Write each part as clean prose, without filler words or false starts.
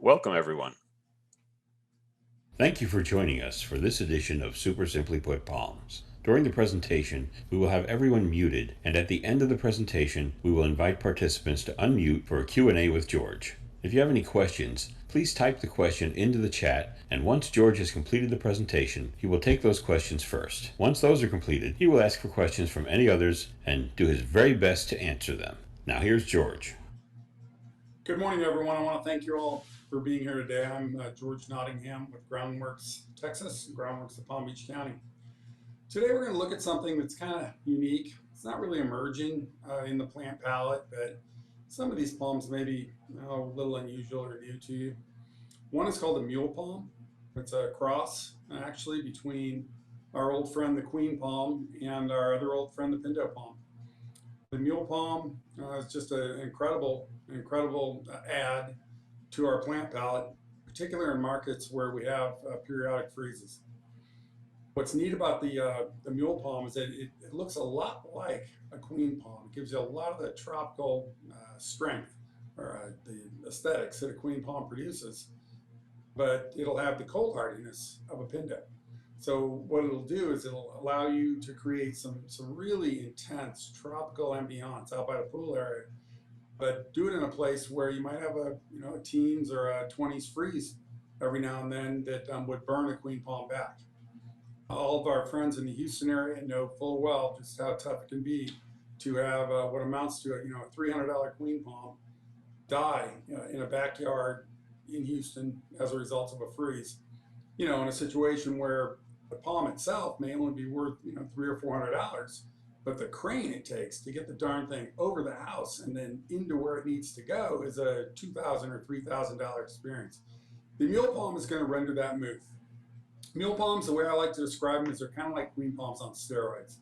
Welcome, everyone. Thank you for joining us for this edition of Super Simply Put Palms. During the presentation, we will have everyone muted, and at the end of the presentation, we will invite participants to unmute for a Q&A with George. If you have any questions, please type the question into the chat, and once George has completed the presentation, he will take those questions first. Once those are completed, he will ask for questions from any others and do his very best to answer them. Now here's George. Good morning, everyone. I want to thank you all for being here today. I'm George Nottingham with Groundworks Texas, Groundworks of Palm Beach County. Today we're going to look at something that's kind of unique. It's not really emerging in the plant palette, but some of these palms may be a little unusual or new to you. One is called the mule palm. It's a cross, actually, between our old friend the queen palm and our other old friend the pinto palm. The mule palm is just an incredible add to our plant palette, particularly in markets where we have periodic freezes. What's neat about the mule palm is that it looks a lot like a queen palm. It gives you a lot of the tropical strength or the aesthetics that a queen palm produces, but it'll have the cold hardiness of a pinto. So what it'll do is it'll allow you to create some really intense tropical ambiance out by the pool area, but do it in a place where you might have a teens or a 20s freeze every now and then that would burn a queen palm back. All of our friends in the Houston area know full well just how tough it can be to have what amounts to a $300 queen palm die in a backyard in Houston as a result of a freeze. In a situation where the palm itself may only be worth $300 or $400, but the crane it takes to get the darn thing over the house and then into where it needs to go is a $2,000 or $3,000 experience. The mule palm is going to render that smooth. Mule palms, the way I like to describe them, is they're kind of like queen palms on steroids,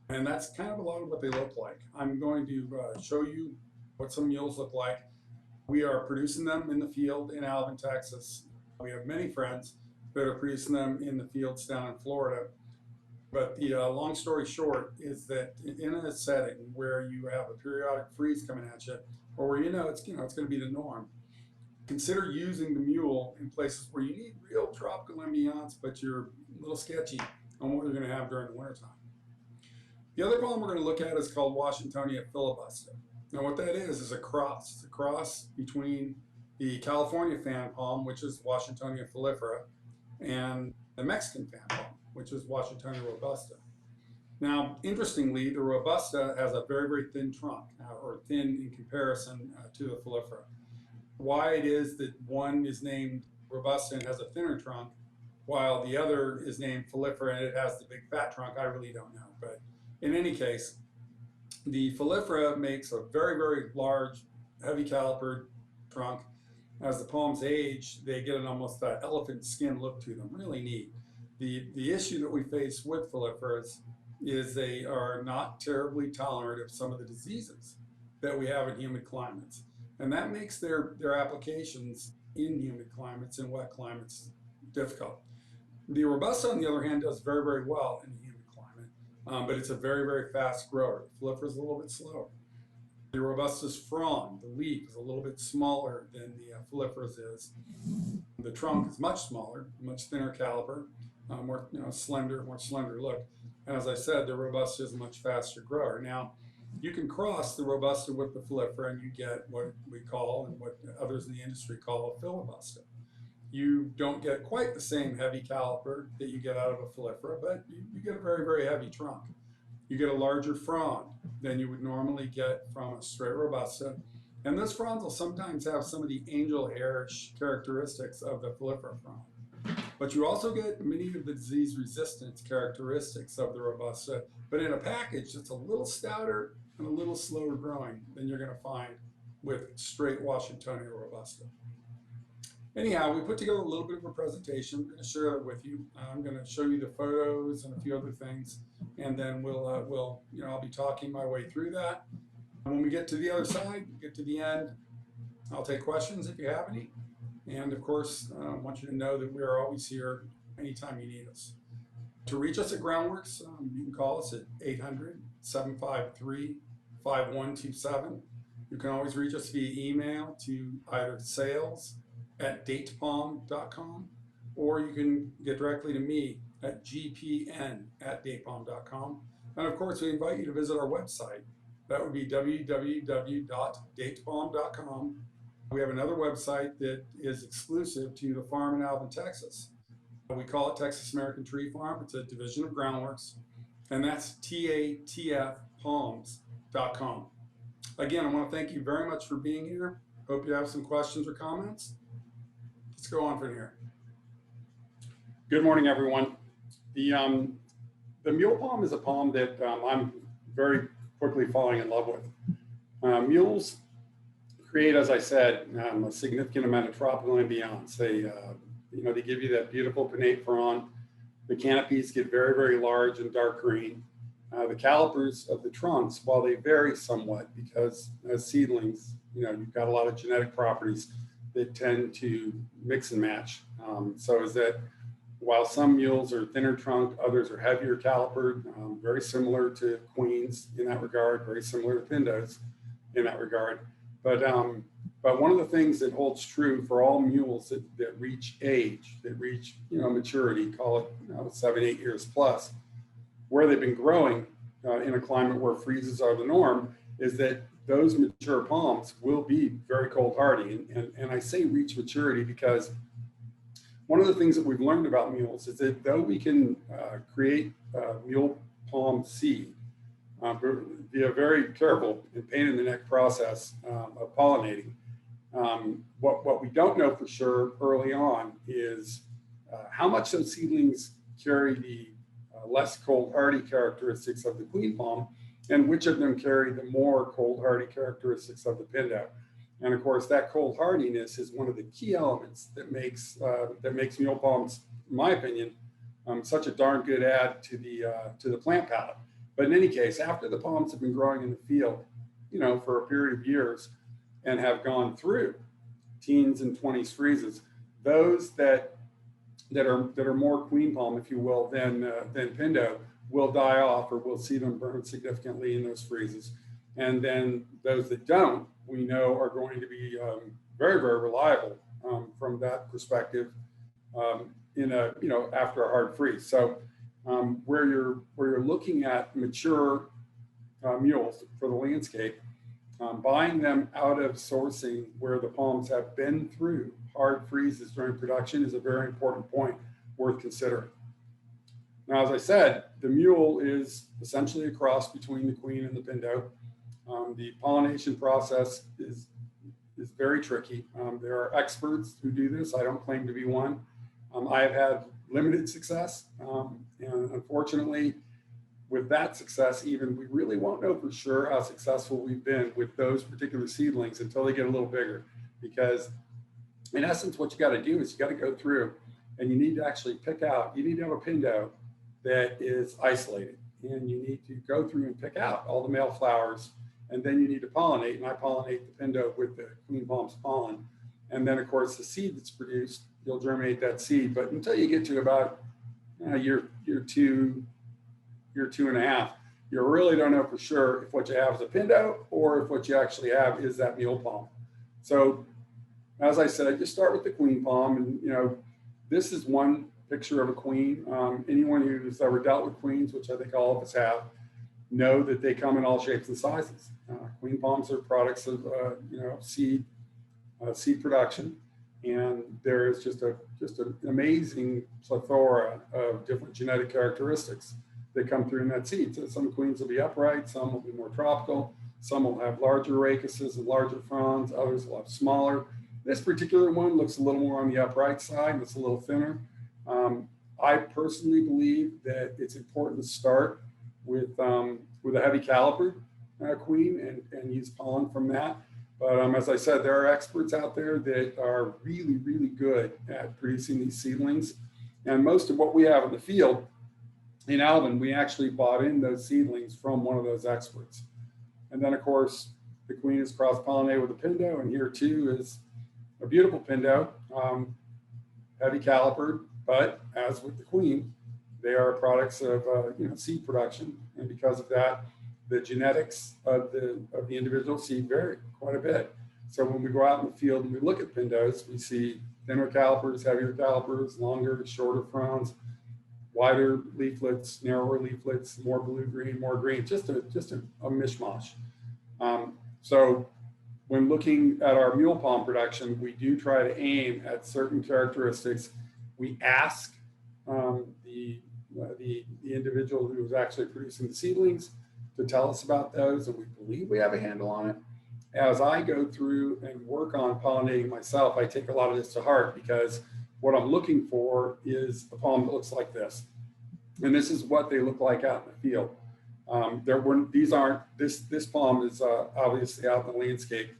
and that's kind of a lot of what they look like. I'm going to show you what some mules look like. We are producing them in the field in Alvin, Texas. We have many friends that are producing them in the fields down in Florida. But the long story short is that in a setting where you have a periodic freeze coming at you, or where it's going to be the norm, consider using the mule in places where you need real tropical ambiance, but you're a little sketchy on what you're going to have during the wintertime. The other palm we're going to look at is called Washingtonia filibusta. Now what that is a cross. It's a cross between the California fan palm, which is Washingtonia filiifera, and the Mexican fan palm, which is Washingtonia robusta. Now, interestingly, the robusta has a very, very thin trunk, or thin in comparison to the filiifera. Why it is that one is named robusta and has a thinner trunk, while the other is named filiifera and it has the big fat trunk, I really don't know. But in any case, the filiifera makes a very, very large, heavy calipered trunk. As the palms age, they get an almost elephant skin look to them. Really neat. The issue that we face with filiferas is they are not terribly tolerant of some of the diseases that we have in humid climates. And that makes their applications in humid climates and wet climates difficult. The robusta, on the other hand, does very, very well in a humid climate, but it's a very, very fast grower. The filiifera is a little bit slower. The robusta's frond, the leaf, is a little bit smaller than the filiifera's is. The trunk is much smaller, much thinner caliper, more slender look. And as I said, the robusta is a much faster grower. Now, you can cross the robusta with the filiifera and you get what we call, and what others in the industry call, a filibusta. You don't get quite the same heavy caliper that you get out of a filiifera, but you get a very, very heavy trunk. You get a larger frond than you would normally get from a straight robusta. And those fronds will sometimes have some of the angel hair-ish characteristics of the filiifera frond. But you also get many of the disease resistance characteristics of the robusta, but in a package that's a little stouter and a little slower growing than you're going to find with straight Washingtonia robusta. Anyhow, we put together a little bit of a presentation. I'm going to share it with you. I'm going to show you the photos and a few other things, and then I'll be talking my way through that. And when we get to the other side, get to the end, I'll take questions if you have any. And of course, I want you to know that we are always here anytime you need us. To reach us at Groundworks, you can call us at 800-753-5127. You can always reach us via email to either sales at datepalm.com, or you can get directly to me at gpn@datepalm.com. And of course, we invite you to visit our website. That would be www.datepalm.com. We have another website that is exclusive to the farm in Alvin, Texas. We call it Texas American Tree Farm. It's a division of Groundworks, and that's tatfpalms.com. Again, I want to thank you very much for being here. Hope you have some questions or comments. Let's go on from here. Good morning, everyone. The mule palm is a palm that I'm very quickly falling in love with. Mules create, as I said, a significant amount of tropical ambiance. They give you that beautiful pinnate frond. The canopies get very, very large and dark green. The calipers of the trunks, while they vary somewhat, because as seedlings, you've got a lot of genetic properties that tend to mix and match. So is that while some mules are thinner trunk, others are heavier calipered, very similar to queens in that regard, very similar to pindos in that regard. But one of the things that holds true for all mules that reach age, that reach maturity, call it 7-8 years plus, where they've been growing in a climate where freezes are the norm, is that those mature palms will be very cold hardy. And I say reach maturity because one of the things that we've learned about mules is that though we can create mule palm seed via very careful and pain in the neck process of pollinating, what we don't know for sure early on is how much those seedlings carry the less cold hardy characteristics of the queen palm, and which of them carry the more cold hardy characteristics of the pindo. And of course, that cold hardiness is one of the key elements that makes mule palms, in my opinion, such a darn good add to the plant palette. But in any case, after the palms have been growing in the field, for a period of years and have gone through teens and 20s freezes, those that are more queen palm, if you will, than pindo will die off, or we'll see them burn significantly in those freezes. And then those that don't, we know are going to be very, very reliable from that perspective after a hard freeze. So where you're looking at mature mules for the landscape, buying them out of sourcing where the palms have been through hard freezes during production is a very important point worth considering. Now, as I said, the mule is essentially a cross between the queen and the pindo. The pollination process is very tricky. There are experts who do this. I don't claim to be one. I have had limited success, and unfortunately, with that success, even we really won't know for sure how successful we've been with those particular seedlings until they get a little bigger. Because in essence, what you got to do is you got to go through and you need to actually pick out, you need to have a pindo that is isolated, and you need to go through and pick out all the male flowers, and then you need to pollinate, and I pollinate the pindo with the queen palm's pollen. And then of course the seed that's produced, you'll germinate that seed. But until you get to about year 2, year 2.5, you really don't know for sure if what you have is a pindo or if what you actually have is that mule palm. So as I said, I just start with the queen palm, and this is one picture of a queen. Anyone who's ever dealt with queens, which I think all of us have, know that they come in all shapes and sizes. Queen palms are products of seed production, and there is just an amazing plethora of different genetic characteristics that come through in that seed. So some queens will be upright, some will be more tropical, some will have larger rachises and larger fronds, others will have smaller. This particular one looks a little more on the upright side, it's a little thinner. I personally believe that it's important to start with a heavy caliper queen and use pollen from that. But as I said, there are experts out there that are really, really good at producing these seedlings. And most of what we have in the field in Alvin, we actually bought in those seedlings from one of those experts. And then of course, the queen is cross-pollinated with a pindo, and here too is a beautiful pindo, heavy calipered, but as with the queen, they are products of seed production, and because of that, the genetics of the individual seed vary quite a bit. So when we go out in the field and we look at pindos, we see thinner calipers, heavier calipers, longer, shorter fronds, wider leaflets, narrower leaflets, more blue-green, more green, just a mishmash. So when looking at our mule palm production, we do try to aim at certain characteristics. We ask the individual who is actually producing the seedlings to tell us about those, and we believe we have a handle on it. As I go through and work on pollinating myself, I take a lot of this to heart, because what I'm looking for is a palm that looks like this. And this is what they look like out in the field. This palm is obviously out in the landscape,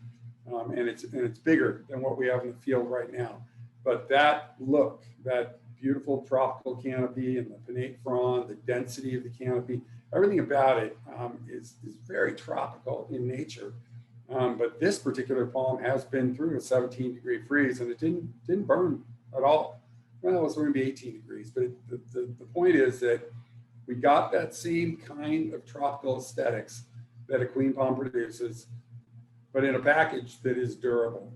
and it's bigger than what we have in the field right now. But that look, that beautiful tropical canopy and the pinnate frond, the density of the canopy, everything about it is very tropical in nature. But this particular palm has been through a 17-degree freeze, and it didn't burn at all. Well, it was going to be 18 degrees, but the point is that we got that same kind of tropical aesthetics that a queen palm produces, but in a package that is durable.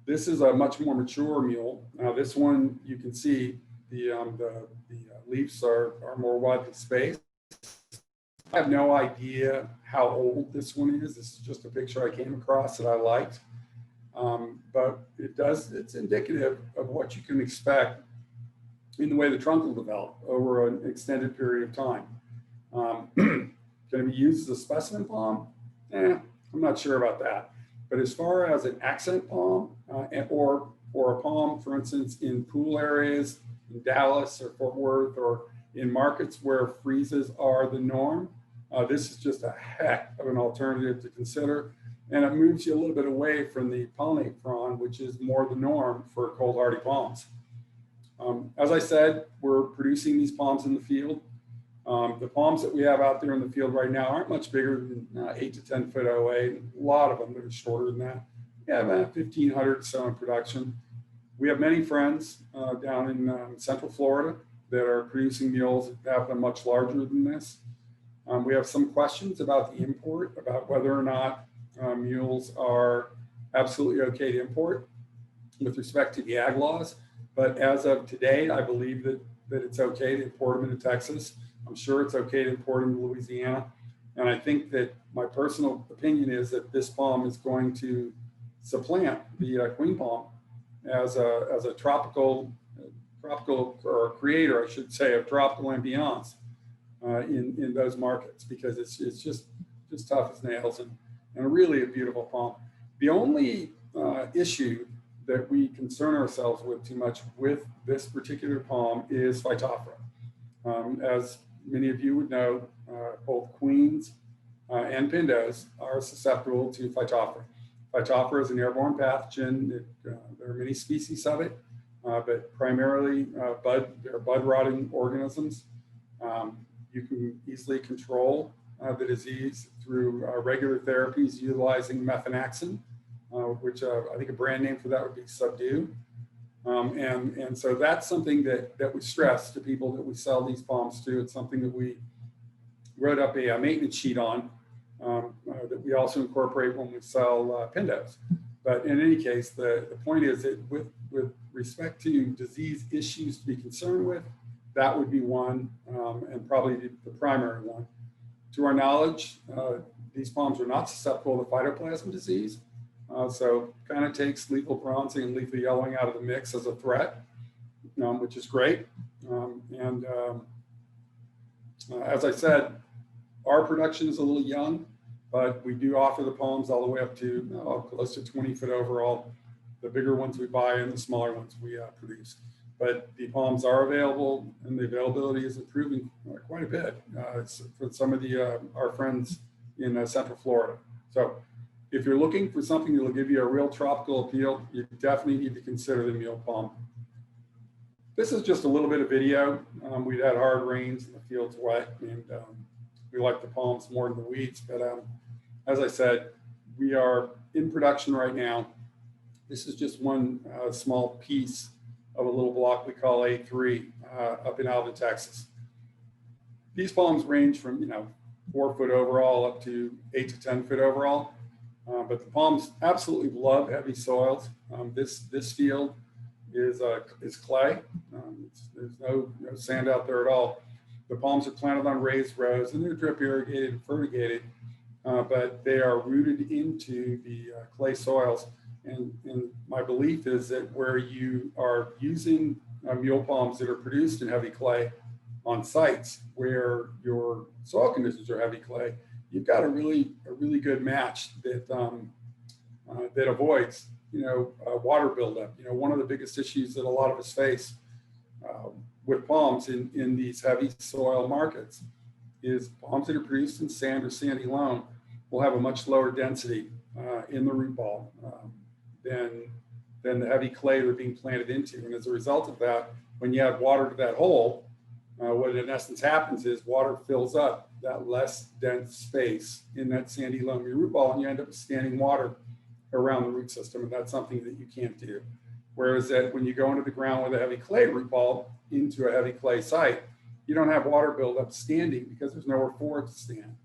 This is a much more mature mule. Now, this one, you can see the leaves are more widely spaced. I have no idea how old this one is. This is just a picture I came across that I liked. But it's indicative of what you can expect in the way the trunk will develop over an extended period of time. Can it be used as a specimen palm? I'm not sure about that. But as far as an accent palm or a palm, for instance, in pool areas in Dallas or Fort Worth, or in markets where freezes are the norm, this is just a heck of an alternative to consider. And it moves you a little bit away from the pollinate frond, which is more the norm for cold hardy palms. As I said, we're producing these palms in the field. The palms that we have out there in the field right now aren't much bigger than 8 to 10 foot OA. A lot of them that are shorter than that. We have about 1,500 or so in production. We have many friends down in Central Florida that are producing mules that have them much larger than this. We have some questions about the import, about whether or not mules are absolutely okay to import with respect to the ag laws. But as of today, I believe that it's okay to import them into Texas. I'm sure it's okay to import them to Louisiana. And I think that my personal opinion is that this palm is going to supplant the queen palm as a tropical or creator, I should say, of tropical ambiance in those markets, because it's just tough as nails and really a beautiful palm. The only issue that we concern ourselves with too much with this particular palm is Phytophthora. As many of you would know, both queens and pindos are susceptible to Phytophthora. Phytophthora is an airborne pathogen. There are many species of it, but primarily they're bud-rotting organisms. You can easily control the disease through regular therapies utilizing methonaxin, which I think a brand name for that would be Subdue. And so that's something that we stress to people that we sell these palms to. It's something that we wrote up a maintenance sheet on that we also incorporate when we sell pindos. But in any case, the point is that with respect to disease issues to be concerned with, that would be one, and probably the primary one. To our knowledge, these palms are not susceptible to phytoplasm disease. So kind of takes lethal bronzing and lethal yellowing out of the mix as a threat, which is great. As I said, our production is a little young, but we do offer the palms all the way up to close to 20 foot overall. The bigger ones we buy and the smaller ones we produce. But the palms are available, and the availability is improving quite a bit for some of our friends in Central Florida. So if you're looking for something that will give you a real tropical appeal, you definitely need to consider the mule palm. This is just a little bit of video. We've had hard rains and the field's wet, and we like the palms more than the weeds. But as I said, we are in production right now. This is just one small piece of a little block we call A3 up in Alvin, Texas. These palms range from 4 foot overall up to 8 to 10 foot overall. But the palms absolutely love heavy soils. This field is clay. There's no sand out there at all. The palms are planted on raised rows and they're drip irrigated and fertigated, but they are rooted into the clay soils. And my belief is that where you are using mule palms that are produced in heavy clay on sites where your soil conditions are heavy clay, you've got a really good match that that avoids water buildup. One of the biggest issues that a lot of us face with palms in these heavy soil markets is palms that are produced in sand or sandy loam will have a much lower density in the root ball than the heavy clay they're being planted into. And as a result of that, when you add water to that hole, what in essence happens is water fills up that less dense space in that sandy loamy root ball, and you end up with standing water around the root system, and that's something that you can't do. Whereas that when you go into the ground with a heavy clay root ball into a heavy clay site, you don't have water buildup standing because there's nowhere for it to stand.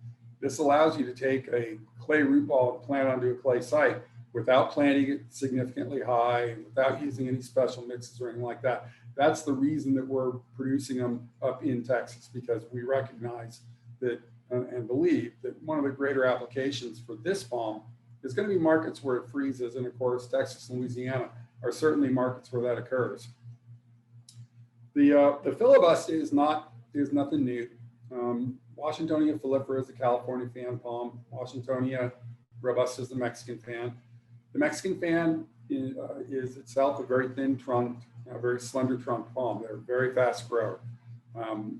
This allows you to take a clay root ball and plant onto a clay site without planting it significantly high, without using any special mixes or anything like that. That's the reason that we're producing them up in Texas, because we recognize that and believe that one of the greater applications for this palm is going to be markets where it freezes. And of course, Texas and Louisiana are certainly markets where that occurs. The filibusta is nothing new. Washingtonia filiifera is the California fan palm. Washingtonia robusta is the Mexican fan. The Mexican fan is itself a very thin trunked, very slender trunk palm. They're a very fast grower.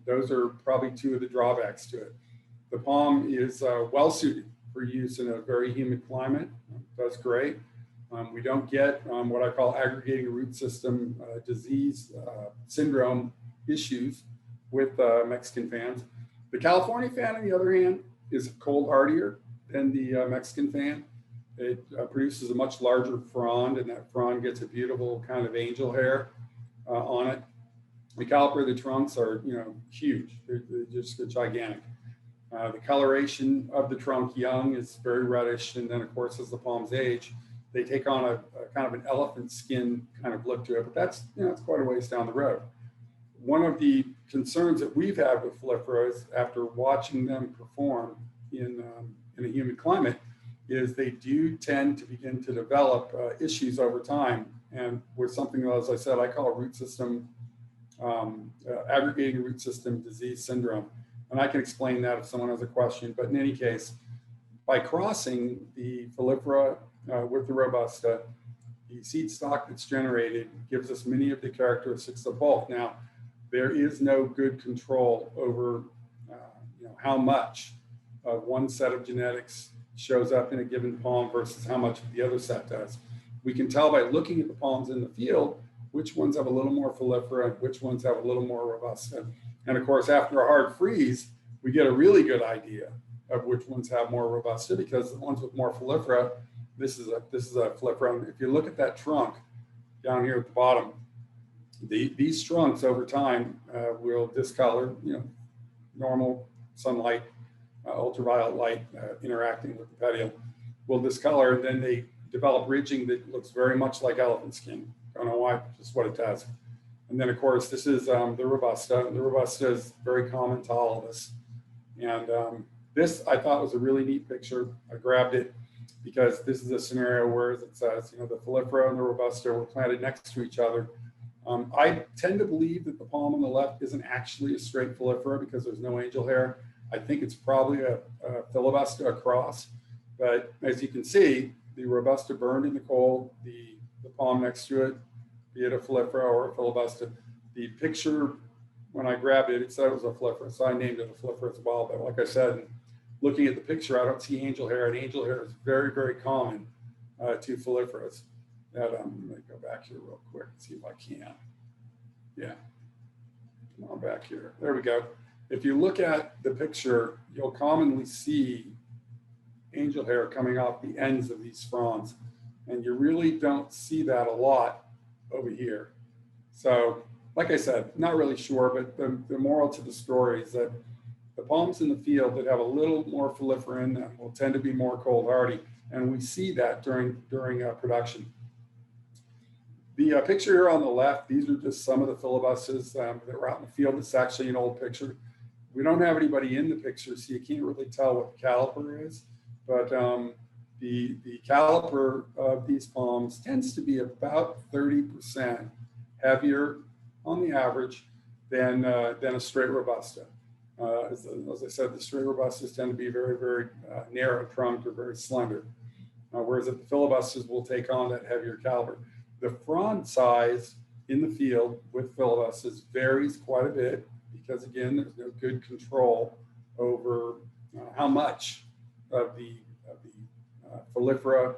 Those are probably two of the drawbacks to it. The palm is well suited for use in a very humid climate. That's great. We don't get what I call aggregating root system disease syndrome issues with Mexican fans. The California fan, on the other hand, is cold hardier than the Mexican fan. It produces a much larger frond, and that frond gets a beautiful kind of angel hair on it. The caliper of the trunks are, huge. They're just gigantic. The coloration of the trunk young is very reddish, and then of course as the palms age, they take on a kind of an elephant skin kind of look to it. But that's it's quite a ways down the road. One of the concerns that we've had with filiferas after watching them perform in a humid climate is they do tend to begin to develop issues over time, and with something, as I said, I call root system aggregating root system disease syndrome. And I can explain that if someone has a question. But in any case, by crossing the filifera with the robusta, the seed stock that's generated gives us many of the characteristics of both. Now, there is no good control over how much of one set of genetics shows up in a given palm versus how much the other set does. We can tell by looking at the palms in the field which ones have a little more filifera and which ones have a little more robusta. And of course, after a hard freeze, we get a really good idea of which ones have more robusta, because the ones with more filifera, this is a filifera. If you look at that trunk down here at the bottom, these trunks over time will discolor, normal sunlight, ultraviolet light interacting with the petiole will discolor, and then they develop ridging that looks very much like elephant skin. Don't know why, just what it does. And then of course, this is the robusta. The robusta is very common to all of us. And this I thought was a really neat picture. I grabbed it because this is a scenario where, as it says, the filifera and the robusta were planted next to each other. I tend to believe that the palm on the left isn't actually a straight filifera because there's no angel hair. I think it's probably a filibusta across. But as you can see, the robusta burned in the cold, the palm next to it, be it a filifera or a filibusta. The picture, when I grabbed it, it said it was a filifera, so I named it a filifera as well. But like I said, looking at the picture, I don't see angel hair, and angel hair is very, very common to filiferas. Let me go back here real quick and see if I can. Yeah, come on back here. There we go. If you look at the picture, you'll commonly see angel hair coming off the ends of these fronds, and you really don't see that a lot over here. So, like I said, not really sure, but the moral to the story is that the palms in the field that have a little more filifera in them will tend to be more cold hardy. And we see that during production. The picture here on the left, these are just some of the filibustas that were out in the field. It's actually an old picture. We don't have anybody in the picture, so you can't really tell what the caliper is. But the caliper of these palms tends to be about 30% heavier on the average than a straight robusta. As I said, the straight robustas tend to be very, very narrow trunked or very slender, whereas the filibustas will take on that heavier caliber. The frond size in the field with filibustas varies quite a bit because, again, there's no good control over how much of the filifera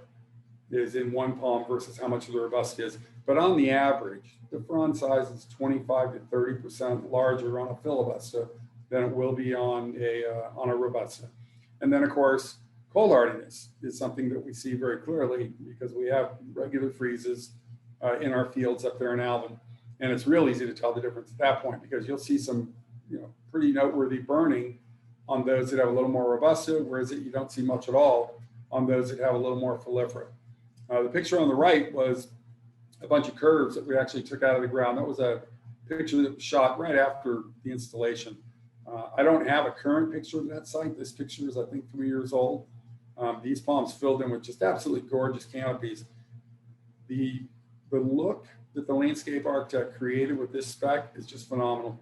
is in one palm versus how much of the robusta is. But on the average, the frond size is 25 to 30% larger on a filibusta than it will be on a robusta. And then, of course, cold hardiness is something that we see very clearly because we have regular freezes in our fields up there in Alvin. And it's real easy to tell the difference at that point because you'll see some pretty noteworthy burning on those that have a little more robusta, whereas you don't see much at all on those that have a little more filifera. The picture on the right was a bunch of curves that we actually took out of the ground. That was a picture that was shot right after the installation. I don't have a current picture of that site. This picture is, I think, 3 years old. These palms filled in with just absolutely gorgeous canopies. The look that the landscape architect created with this spec is just phenomenal.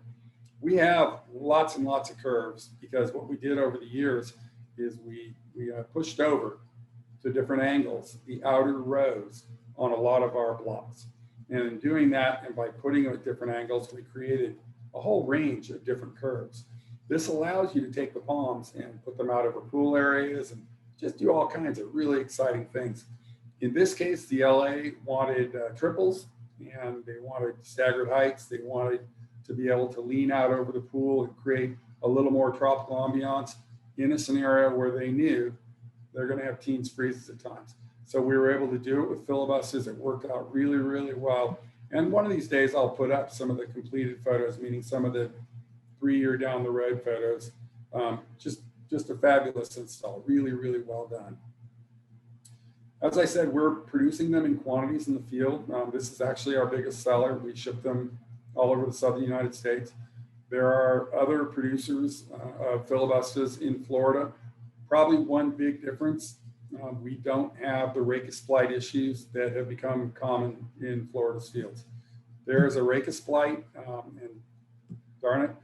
We have lots and lots of curves because what we did over the years is we pushed over to different angles the outer rows on a lot of our blocks. And in doing that, and by putting them at different angles, we created a whole range of different curves. This allows you to take the palms and put them out over pool areas and just do all kinds of really exciting things. In this case, the LA wanted triples and they wanted staggered heights. They wanted to be able to lean out over the pool and create a little more tropical ambiance in a scenario where they knew they're going to have teens freezes at times. So we were able to do it with filibusters. It worked out really, really well. And one of these days, I'll put up some of the completed photos, meaning some of the 3-year down the road photos. Just a fabulous install, really, really well done. As I said, we're producing them in quantities in the field. This is actually our biggest seller. We ship them all over the southern United States. There are other producers of filibustas in Florida. Probably one big difference, we don't have the Rake of Flight issues that have become common in Florida's fields. There is a Rake of Flight, and darn it,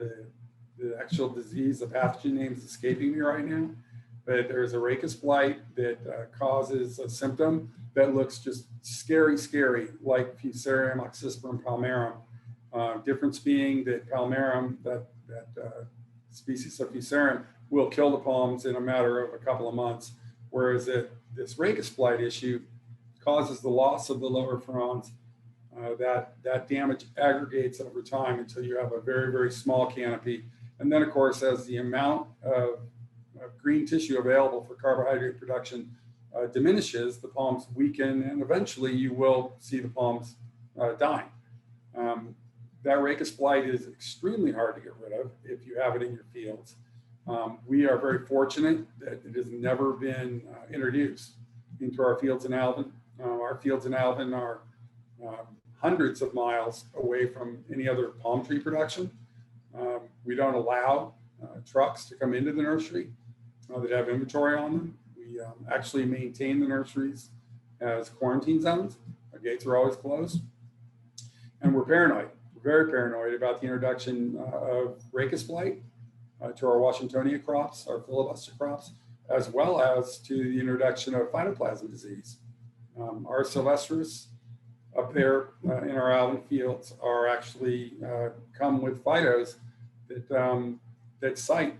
the actual disease, the pathogen name is escaping me right now, but there's a Rake of Flight that causes a symptom that looks just scary, like Fusarium, Oxysporum, palmarum. Difference being that palmarum, that species of Fusarium, will kill the palms in a matter of a couple of months, whereas this Rake of Flight issue causes the loss of the lower fronds. That damage aggregates over time until you have a very, very small canopy. And then, of course, as the amount of green tissue available for carbohydrate production diminishes, the palms weaken, and eventually you will see the palms dying. That Rake of Flight is extremely hard to get rid of if you have it in your fields. We are very fortunate that it has never been introduced into our fields in Alvin. Our fields in Alvin are hundreds of miles away from any other palm tree production. We don't allow trucks to come into the nursery that have inventory on them. We actually maintain the nurseries as quarantine zones. Our gates are always closed. And we're paranoid. We're very paranoid about the introduction of Rake of Flight to our Washingtonia crops, our filibusta crops, as well as to the introduction of phytoplasma disease. Our Sylvestris up there in our Alvin fields are actually come with phytos that cite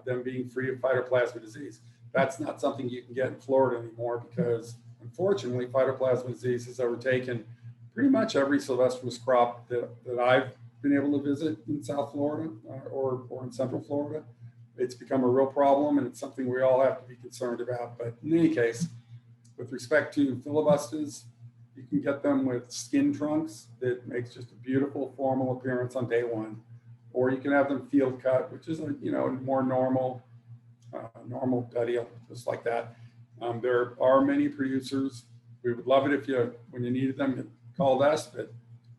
them being free of phytoplasma disease. That's not something you can get in Florida anymore because, unfortunately, phytoplasma disease has overtaken pretty much every Sylvestris crop that I've been able to visit in South Florida or in Central Florida. It's become a real problem, and it's something we all have to be concerned about. But in any case, with respect to filibustas, you can get them with skin trunks that makes just a beautiful formal appearance on day one, or you can have them field cut, which is a more normal petiole, just like that. There are many producers. We would love it if you, when you needed them, you called us, but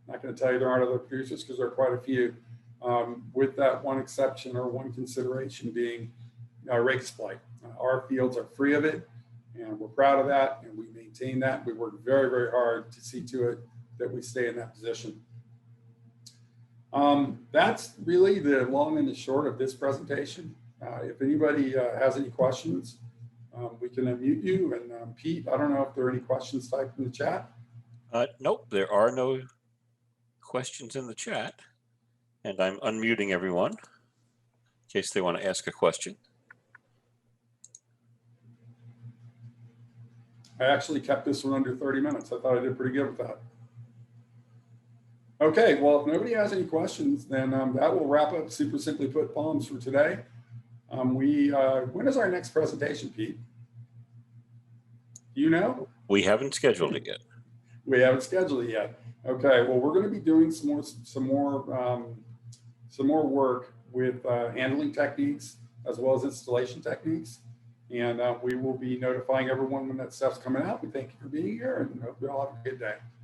I'm not going to tell you there aren't other producers because there are quite a few, with that one exception or one consideration being Rake of Flight. Our fields are free of it, and we're proud of that, and we maintain that. We work very, very hard to see to it that we stay in that position. That's really the long and the short of this presentation. If anybody has any questions, we can unmute you. And Pete, I don't know if there are any questions typed in the chat. Nope, there are no questions in the chat. And I'm unmuting everyone in case they want to ask a question. I actually kept this one under 30 minutes. I thought I did pretty good with that. Okay, well, if nobody has any questions, then that will wrap up Super Simply Put Palms for today. When is our next presentation, Pete? Do you know? We haven't scheduled it yet. We haven't scheduled it yet. Okay, well, we're going to be doing some more work with handling techniques as well as installation techniques, and we will be notifying everyone when that stuff's coming out. We thank you for being here, and hope you all have a good day.